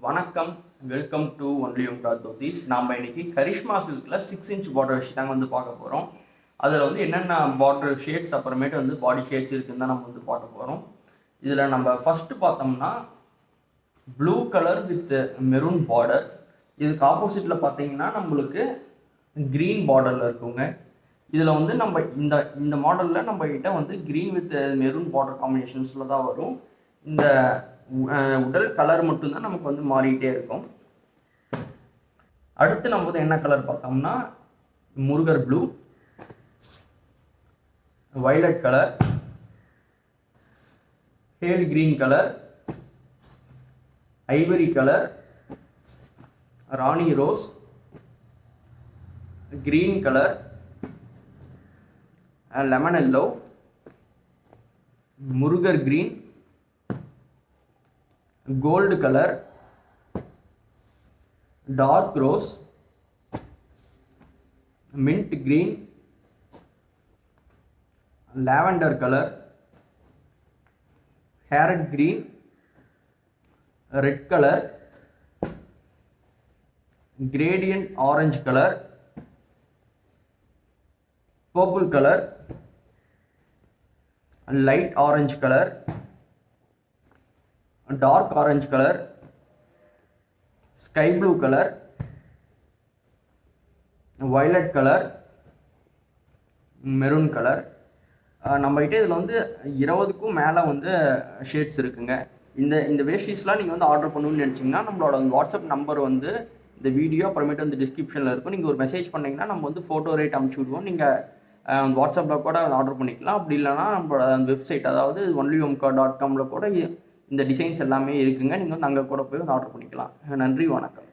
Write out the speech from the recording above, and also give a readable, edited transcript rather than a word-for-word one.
வணக்கம், welcome to only ஓம்கா dhotis. நாம் இன்னைக்கு கரிஷ்மா சில்கில் 6 இன்ச் பார்டர் வச்சு தாங்க வந்து பார்க்க போகிறோம். அதில் வந்து என்னென்ன பார்டர் ஷேட்ஸ் அப்புறமேட்டு வந்து பாடி ஷேட்ஸ் இருக்குன்னு தான் நம்ம வந்து பார்க்க போகிறோம். இதில் நம்ம ஃபஸ்ட்டு பார்த்தோம்னா blue colour with maroon border. இதுக்கு ஆப்போசிட்டில் பார்த்தீங்கன்னா நம்மளுக்கு க்ரீன் பார்டரில் இருக்குங்க. இதில் வந்து நம்ம இந்த மாடலில் நம்ம கிட்ட வந்து க்ரீன் வித் மெரூன் பார்டர் காம்பினேஷன்ஸில் தான் வரும். இந்த உடல் கலர் மட்டும்தான் நமக்கு வந்து மாறிக்கிட்டே இருக்கும். அடுத்து நம்ம வந்து என்ன கலர் பார்த்தோம்னா Murugar blue, violet colour, hale green colour, ivory colour, Rani rose, green colour, lemon yellow, Murugar green, gold colour, dark rose, mint green, lavender colour, ஹேரட் green, red colour, gradient orange colour, purple colour, light orange colour, dark orange colour, sky blue colour, violet colour, maroon colour. நம்மகிட்ட இதில் வந்து 20க்கும் மேலே வந்து shades இருக்குங்க. இந்த வேஷ்டிஸ்லாம் நீங்கள் வந்து ஆர்டர் பண்ணணும்னு நினச்சிங்கன்னா நம்மளோட வாட்ஸ்அப் நம்பர் வந்து இந்த வீடியோ அப்புறமேட்டு வந்து டிஸ்கிரிப்ஷனில் இருக்கும். நீங்கள் ஒரு மெசேஜ் பண்ணிங்கன்னா நம்ம வந்து ஃபோட்டோ ரேட் அனுப்பிச்சி விடுவோம். நீங்கள் வாட்ஸ்அப்பில் கூட ஆர்டர் பண்ணிக்கலாம். அப்படி இல்லைனா நம்மளோட அந்த வெப்சைட் அதாவது onlyomka.com கூட இந்த டிசைன்ஸ் எல்லாமே இருக்குங்க. நீங்கள் வந்து அங்கே கூட போய் வந்து ஆர்டர் பண்ணிக்கலாம். நன்றி, வணக்கம்.